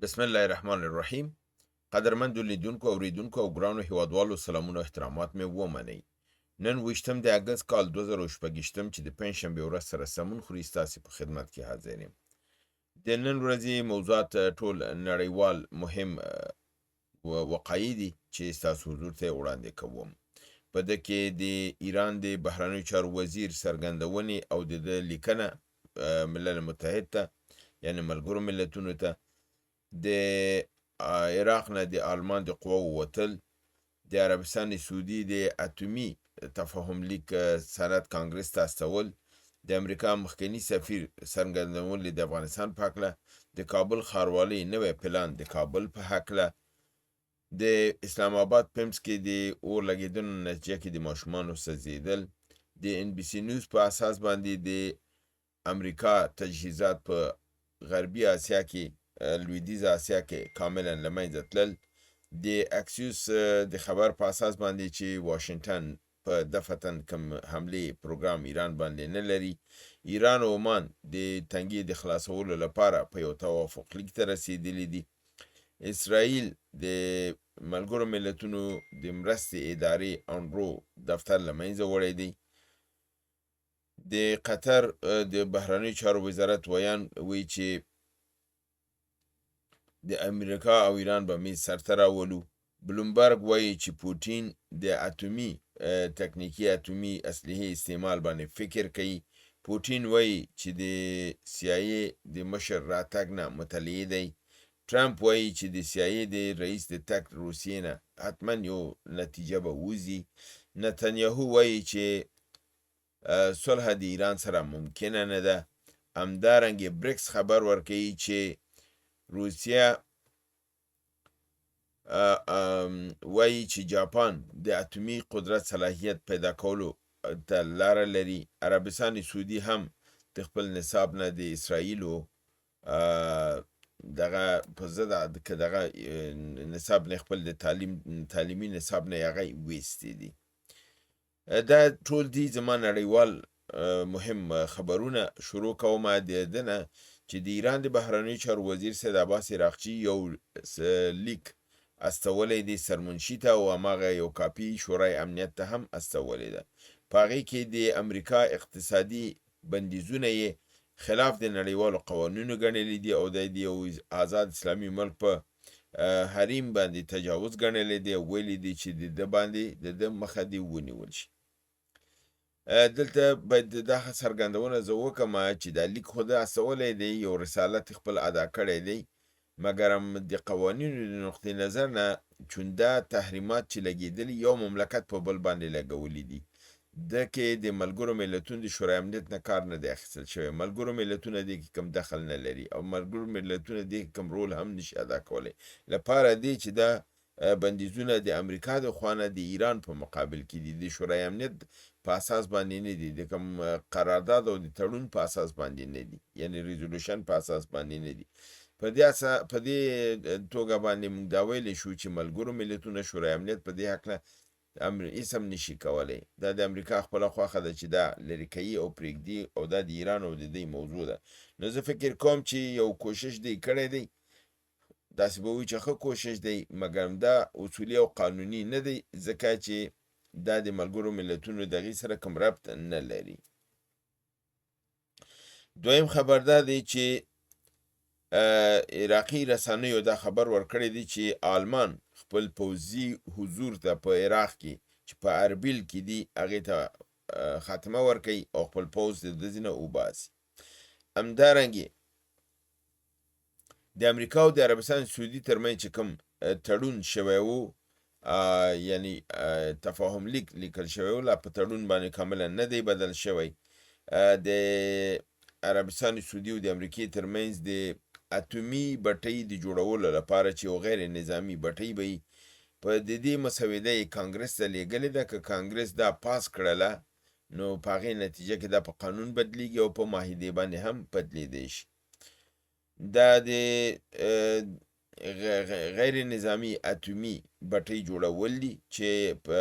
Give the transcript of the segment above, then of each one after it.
بسم الله الرحمن الرحیم. قدرمنو لیدونکو اوریدونکو او ګرانو هیوادوالو سلامونه او احترامات مې ومنئ. نن 20 د اګست کال 2016 چې د پنځشنبې ورځ سره سمون خوري ستاسې په خدمت کې حاضر یم. د نن ورځې موضوعات ټول نړیوال مهم وقایع دي چې ستاسو حضور ته یې وړاندې کوم. په ده کې د ایران د بهرنیو چارو وزیر څرګندونې او د ده لیکنه ملل متحد ته یعنې ملګرو ملتونو ته، د عراق نه د آلمان د قواو وتل، د عربستان سعودي د اتومي تفاهم لیک سند کانګرس ته استول، د امریکا مخکنی سفیر څرګندونې د افغانستان په هکله، د کابل ښاروالۍ نوی پلان د کابل په هکله، د اسلام آباد پمس کې د اور لګېدنو نتیجه کې د ماشومانو سوځېدل، د ان بي سي نیوز په اساس باندې د امریکا تجهیزات په غربي اسیا کې لویدیځه اسیا کې کاملا له منځه تلل، د اکسیوس د خبر په اساس باندې چې واشنگټن په دفتن کم حمله پروګرام ایران باندې نه لري، ایران او عمان د تنګي د خلاصولو لپاره په یو توافق لیک ته رسیدلی دي، اسرائیل د ملګرو ملتونو د مرستې ادارې اونرو دفتر له منځه وړی دی، د قطر د بهرنیو چارو وزارت وایي چې د امریکا او ایران به میز سرته راولو، بلومبرګ وایي چې پوټین د تکنیکي اتومي اسلحې استعمال باندې فکر کوي، پوټین وایي چې د CIA د مشر راتګ نه مطلع دی، ټرمپ وایي چې د CIA د رئیس د تګ روسیې نه حتما یو نتیجه به وځي، نتنیاهو وایي چې صلح د ایران سره ممکنه نه ده، همدارنګه بریکس خبر ورکوي چې روسیه وایي چې جاپان د اتومي قدرت صلاحیت پیدا کولو ته لاره لري، عربستان سعودي هم د خپل نصاب نه د اسرائیلو دغه په ضد که دغه نصاب نه خپل د تعلیمي نصاب نه هغه ویستی دي. دا ټول دي زما نړیوال مهم خبرونه. شروع کومه د ده نه چې د ایران د بهرنیو چارو وزیر سید عباس عراقچي یو لیک استولی دی سرمنشي ته او هماغه یو کاپي شورای امنیت ته هم استولی ده. په هغې کې د امریکا اقتصادي بندیزونه یې خلاف د نړیوالو قوانینو ګڼلی دي او د یو آزاد اسلامي ملک په حریم باندې تجاوز ګڼلی دی او ویلي دی چې د ده باندې د ده مخه دې ونیول شي. دلته باید دغه څرګندونه زه وکړم چې دا لیک خو ده استولی دی، یو رسالت خپل ادا کړی دی، مګرم د قوانینو د نقطې نظر نه چونده تحریمات چې لګېدلي یو مملکت په بل باندې لګولی دي، ده کې د ملګرو ملتونو د شورای امنیت نه کار نه دی اخیستل شوی، ملګرو ملتونه دې کې کم دخل نه لري او ملګرو ملتونه دې کې کم رول هم نشي ادا کولی، لپاره دی چې دا بندیزونه د امریکا د خوا نه د ایران په مقابل کې دي، د شورای امنیت په اساس باندې نه دي، د کوم قرارداد او د تړون په اساس باندې نه دي، یعنی ریزولوشن په اساس باندې نه دي. په دې توګه باندې موږ دا ویلی شو چې ملګرو ملتونه شورای امنیت په دې هکله هیڅ هم نشي کولی، دا د امریکا خپله خوښه ده چې دا لرې کوي او پرېږدي او دا د ایران او د دوی موضوع ده. نو زه فکر کوم چې یو کوشش دی کړی دی، داسې به وایي چې ښه کوشش دی، مګر دا اصولي او قانوني نه دی ځکه چې دا د ملګرو ملتونو د هغې سره کوم ربط نه لري. دویم خبر دا دی چې عراقي رسنیو دا خبر ورکړی دی چې آلمان خپل پوځي حضور ته په عراق کې چې په اربیل کې دي هغې ته خاتمه ورکوي او خپل پوځ د ده ځینه وباسي. همدارنګې د امریکا او د عربستان سعودي ترمنځ چې کوم تړون شوی و، یعنی تفاهم لیک لیکل شوی و، لا په تړون باندې کاملا نه دی بدل شوی، د عربستان سعودي او د امریکې ترمنځ د اتومي بټۍ د جوړولو لپاره چې یو غیر نظامي بټۍ به وي، په د دې مسوده یې کانګرس ته لیږلې ده، که کانګرس دا پاس کړله نو په هغې نتیجه کې دا په قانون بدلیږي او په معاهدې باندې هم بدلیدی شي. دا د غیر نظامي اتومي بټۍ جوړول دي چې په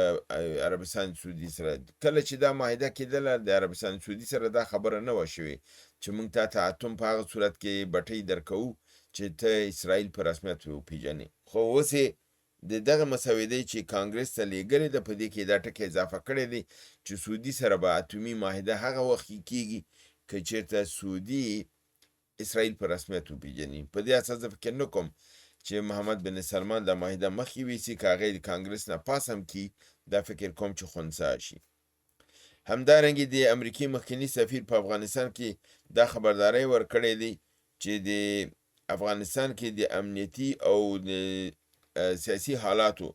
عربستان سعودي سره کله چې دا معاهده کېدله د عربستان سعودي سره دا خبره نه وه شوې چې موږ تا ته اتوم په هغه صورت کې بټۍ درکوو چې ته اسرائیل په رسمیت وپېژنې. خو اوس یې د دغه مسودې چې کانګرس ته لیږلې ده په دې کې دا ټکی اضافه کړی دی چې سعودي سره به اتومي معاهده هغه وخت کېږي که چېرته سعودي اسرائیل په رسمیت وپېژني. په دې اساس زه فکر نه کوم چې محمد بن سلمان دا معاهده مخکې ویسي که هغه د کانګرس نه پاس هم کړي، دا فکر کوم چې خنثی شي. همدارنګه د امریکې مخکنی سفیر په افغانستان کې دا خبرداری ورکړی دی چې د افغانستان کې د امنیتي او د سیاسي حالاتو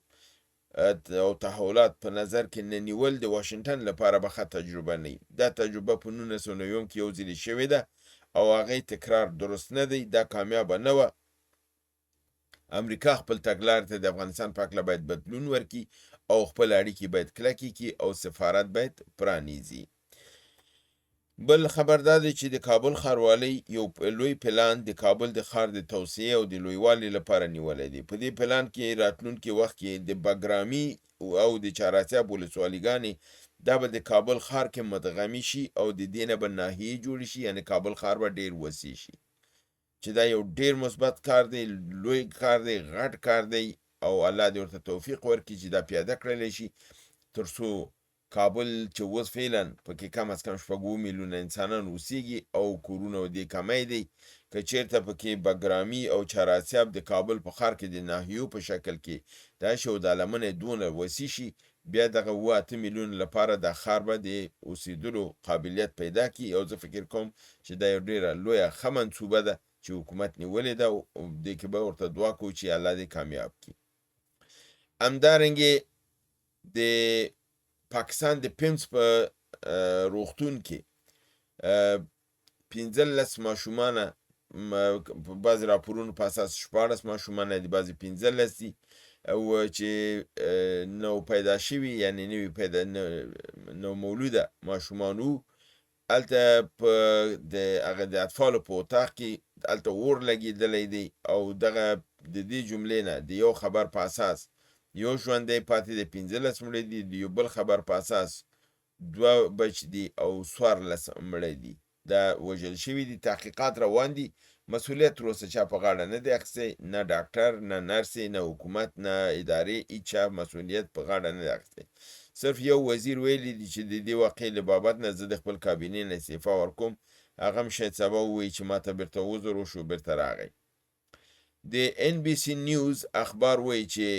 او تحولات په نظر کې نه نیول د واشنګټن لپاره به ښه تجربه نه وي. دا تجربه په 1990 کې یو ځلې شوې ده او هغې تکرار درست نه دی، دا کامیابه نه وه. امریکا خپل تګلارې ته د افغانستان په هکله باید بدلون ورکړي او خپل اړیکې باید کلکې کړي او سفارت باید پرانیزي. بل خبر دا دی چې د کابل ښاروالۍ یو لوی پلان د کابل د ښار د توسعې او د لویوالي لپاره نیولی دی. په دې پلان کې راتلونکي وخت کې د بګرامي او د چهاراسیاب ولسوالیګانې دا به د کابل ښار کې مدغمي شي او د دې نه به ناحیې جوړې شي، یعنې کابل ښار به ډېر وسیع شي، چې دا یو ډېر مثبت کار دی، لوی کار دی، غټ کار دی او الله دې ورته توفیق ورکړي چې دا پیاده کړلی شي تر څو کابل چې اوس فعلا پکې کم از کم 6 میلیونه انسانان اوسېږي او کورونه دې کمی دی. که چېرته پکې بګرامي او چهاراسیاب د کابل په ښار کې د ناحیو په شکل کې دا شي او دا لمنې دونه وسیع شي، بیا دغه 7 میلیون لپاره دا ښار به د اوسېدلو قابلیت پیدا کړي. او زه فکر کوم چې دا یو ډېره لویه ښه منصوبه ده چې حکومت نیولې ده او دې کې به ورته دعا کوو چې الله دې کامیاب کړي. همدارنګې د پاکستان د پیمز په روغتون کې 15 ماشومانه په بعضې راپورونو په اساس 14 ماشومانه دي، بعضې 15 دي او چې نو پیدا شوي یعنې نو مولوده ماشومان وو. هلته په هغه د اطفالو په اتاق کې هلته اور لګېدلی دی او دغه د دې جملې نه د یو خبر په اساس یو ژوندی پاتې دی، 15 مړه دي، د یو بل خبر په اساس 2 بچ دي او 14 مړه دي، دا وژل شوي دي. تحقیقات روان دي، مسؤلیت تر اوسه چا په غاړه نه دی اخیستی، نه ډاکټر، نه نرسې، نه حکومت، نه ادارې، هیچا مسؤلیت په غاړه نه دی اخیستی. صرف یو وزیر ویلی دی چې د دې واقعې له بابت نه زه د خپل کابینې نه استعفا ورکوم، هغه هم شاید سبا ووایي چې ما ته بیرته عذر وشو، بیرته راغی. د NBC نیوز اخبار وایي چې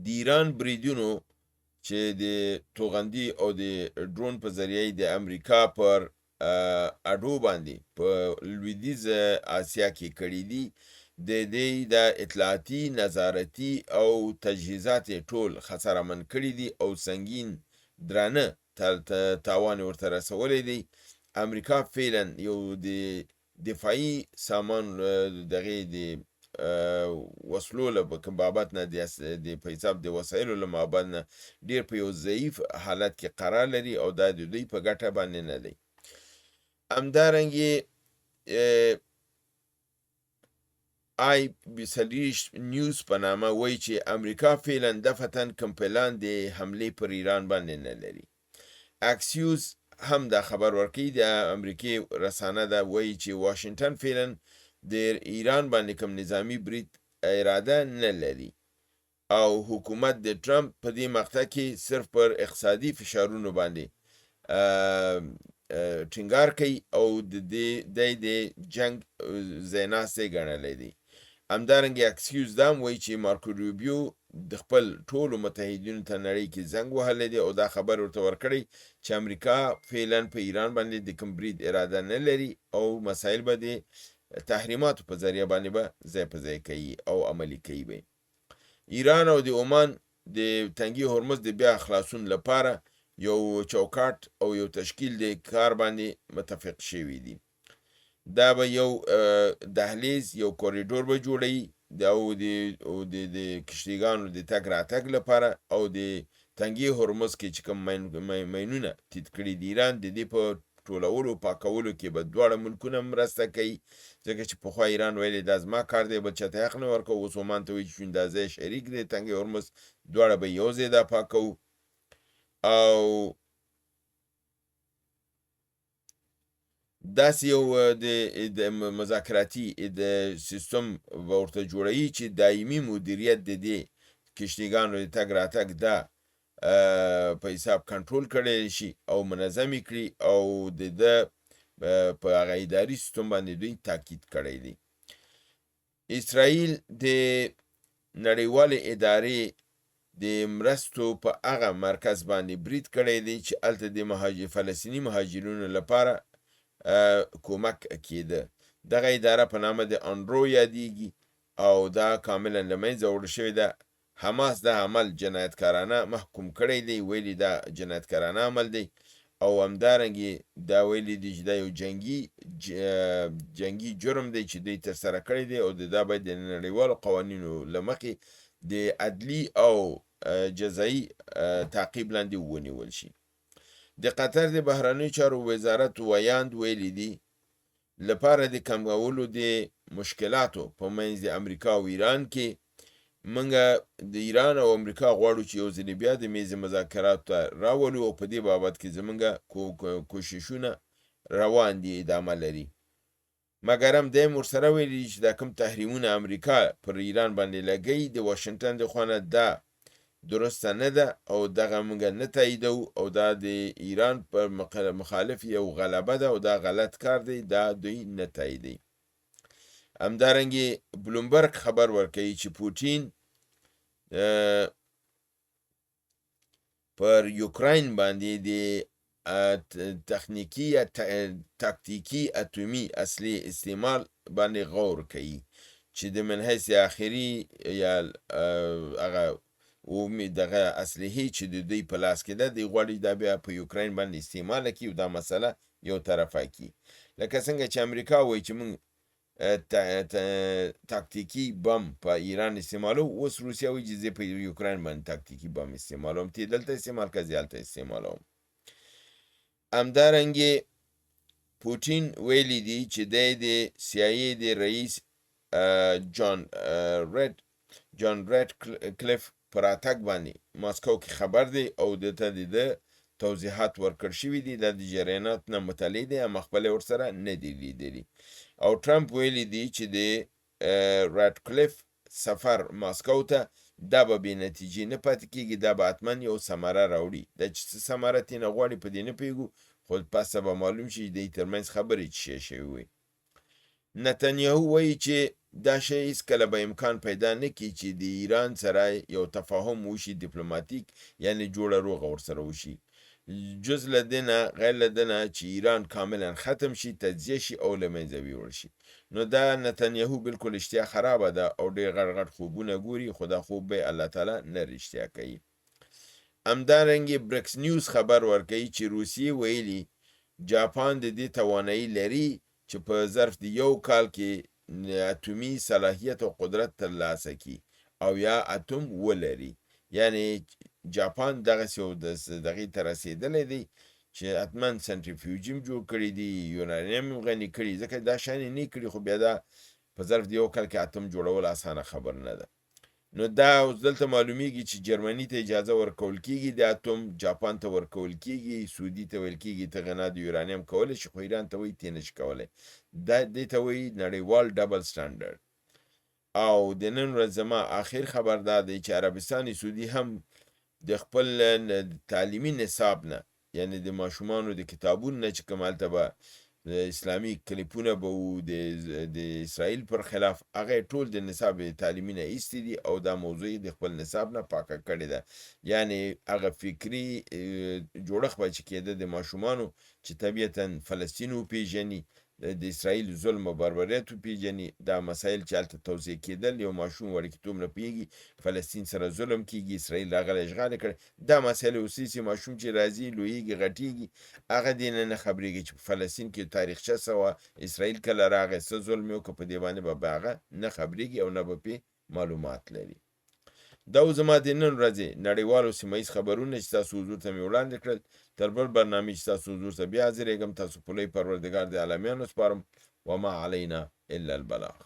د ایران بریدونو چې د توغندي او د ډرون په ذریعه د امریکا پر اډو باندې په لویدیځ آسیا کې کړي دي، د دې د اطلاعاتي، نظارتي او تجهیزات ټول خسارمن کړي دي او سنگین درانه تاوان ورته رسولی دی. امریکا فعلا یو د دفاعي سامان دغې د وسلو له بابت نه د په حساب د وسایلو له بابت نه ډېر په یو ضعیف حالت کې قرار لري او دا د دوی په ګټه باندې نه دی. همدارنګې IB30 نیوز په نامه وایي چې امریکا فعلا دفتن کوم پلان د حملې پر ایران باندې نه لري. اکسیوز هم دا خبر ورکوي، د امریکې رسانه ده، وایي چې واشنګټن فعلا د ایران باندې کوم نظامی برید اراده نه لري او حکومت د ټرمپ په دې مقطع کې صرف پر اقتصادي فشارونو باندې ټینګار کوي او د جنگ ځایناستی ګڼلی دی. همدارنګه اکسیوز دا هم وایي چې مارکو روبیو د خپل ټولو متحدینو ته نړۍ کې زنګ وهلی دی او دا خبر ورته ورکړی چې امریکا فعلا په ایران باندې د کوم برید اراده نه لري او مسایل به د تحریماتو په ذریعه باندې به ځای په ځای کوي او عملي کوي به. ایران او د عمان د تنګي هرمز د بیا خلاصون لپاره یو چوکاټ او یو تشکیل د کار باندې متفق شوي دي. دا به یو دهلیز، یو کوریډور به جوړوي او د کشتیګانو د تګ راتګ لپاره او د تنګي هرمز کې چې کوم ماینونه تید کړي د ایران د دې په ټولولو پاکولو کې به دواړه ملکونه مرسته کوي، ځکه چې پخوا ایران ویلې دا زما کار دی بل چاته حق نه ورکوو، اوس عمان ته وایي چې دا ځای شریک دی تنګي هرمز، دواړه به یو ځای دا پاکوو. او داسې یو د مذاکراتي د سیستم به ورته جوړوي چې دایمي مدیریت د دې کشتیګانو د تګ راتګ دا په حساب کنټرول کړی شي او منظمې کړي او د ده په هغه اداري سیستم باندې دوی تاکید کړی دی. اسرائیل د نړیوالې ادارې د مرستو په هغه مرکز باندې برید کړی دی چې هلته د فلسطیني مهاجرینو لپاره کومک کېده. دغه اداره په نامه د اونروا یادیږي او دا کاملا له منځه وړل شوې ده. حماس دا عمل جنایتکارانه محکوم کړی دی، ویلي دا جنایتکارانه عمل دی او همدارنګې دا ویلي دی چې دا یو جنګي جرم دی چې دوی ترسره کړی دی او دا باید د نړیوالو قوانینو له مخې د عدلي او جزایي تعقیب لاندې ونیول شي. د قطر د بهرنیو چارو وزارت ویاند ویلي دی لپاره د کمولو د مشکلاتو په منځ د امریکا او ایران کې منګه د ایران او امریکا غواړو چې یو ځل بیا د میز مذاکراتو ته راولو او په دې بابت کې زمونږه کوششونه روان دي، ادامه لري. مګر هم دی ورسره ویلي چې دا کوم تحریمونه امریکا پر ایران باندې لګوي د واشنګټن د خوا نه دا درسته نه ده او دغه موږ نه تاییدو او دا د ایران پر مخالف یو غلبه ده او دا غلط کار دی، دا دوی نه تاییدوي. همدارنګې بلومبرګ خبر ورکوي چې پوټین پر یوکراین باندې د تخنیکی یا تاکتیکی اتومي اصلي استعمال باندې غور کوي چې د من حیث آخري یا هغه دغه اسلحې چې د دوی په لاس کې ده دی غواړي دا بیا په یوکراین باندې استعمال کړي او دا مسله یو طرفه کړي. لکه څنګه چې امریکا وایي چې موږ تاکتیکی بم په ایران استعمالو، اوس روسیه وایي چې زه په یوکراین باندې تاکتیکی بم استعمالوم، تی دلته استعمال که زه هلته استعمالوم. همدارنګې پوټین ویلی دی چې دی د CIA د رئیس جان ریډ کلیف پر راتګ باندې ماسکو کې خبر دی او دته د توضیحات ورکړ شوي دي، دا د جریانات نه مطلع دی، اما خپل ورسره نه دی لیدلی. او ټرمپ ویلی دی چې د ریډ کلیف سفر ماسکو ته دا به بې نتیجې نه پاتې کېږي، دا به حتما یو ثمره راوړي. دا چې څه ثمره ترېنه غواړي په دې نه پوهېږو، خو پسه به معلوم شي د ترمنځ خبرې څه شی شوي وي. نتنیاهو وایي چې دا شی هېڅکله به امکان پیدا نه کړي چې د ایران سره یو تفاهم وشي، دیپلوماتیک یعنې جوړه روغه ورسره وشي، جز له دې نه غیر له دې نه چې ایران کاملا ختم شي، تجزیه شي او له منځه ویوړل شي. نو دا نتنیاهو بالکل اشتیا خرابه ده او ډېر غټ غټ خوبونه ګوري، خو دا خوب به الله تعالی نه رښتیا کوي. همدارنګې برکس نیوز خبر ورکوي چې روسیې ویلي جاپان د دې توانایي لري چې په ظرف د یو کال کې اتومي صلاحیت او قدرت ترلاسه کړي او یا اتوم ولري. یعنی جاپان دغسې یو دغې ته رسېدلی دی چې حتما سنټریفیوجیم جوړ کړي دي، یورانیم غني کړي، ځکه دا شیانې نه کړي، خو بیا دا په ظرف د یو کال کې اتوم جوړول اسانه خبر نه ده. نو دا اوس دلته معلومیږي چې جرمني ته اجازه ورکول کېږي د اتوم، جاپان ته ورکول کېږي، سعودي ته ویل کېږي ته غنا د یورانیم کولی شي، خو ایران ته وایي ته نه شي کولی. دا دې ته وایي نړیوال ډبل سټنډرډ. او د نن ورځ زما آخر خبر دا دی چې عربستان سعودي هم د خپل تعلیمي نصاب نه، یعنی د ماشومانو د کتابونو نه چې کوم هلته به اسلامي کلیپونه به وو د اسرائیل پر خلاف، هغه ټول د نصاب تعلیمي نه ایستې دي او دا موضوع د خپل نصاب نه پاکه کړې ده. یعنی هغه فکري جوړښت به چې کېده د ماشومانو چې طبیعتا فلسطین وپېژني، د اسرائیل ظلم او بربریت وپېژني، دا مسایل چې هلته توضیح کېدل، یو ماشوم وړکتوب نه پوهېږي فلسطین سره ظلم کېږي، اسرائیل راغلی اشغال یې کړی، دا مسایل اوسېسي ماشوم چې راځي لویېږي غټېږي هغه دې نه خبرېږي چې په فلسطین کې تاریخچه څه وه، اسرائیل کله راغی، څه ظلم یې وکړه، په دې باندې به هغه نه خبرېږي او نه به پرې معلومات لري. دا زما د نن ورځې نړیوالو سیمه ییز خبرونه چې تاسو حضور ته مې وړاندې کړل. تر بل برنامې چې تاسو حضور ته بیا حاضرېږم، تاسو په لوی پروردګار د عالمیانو سپارم. وما علینا الا البلاغ.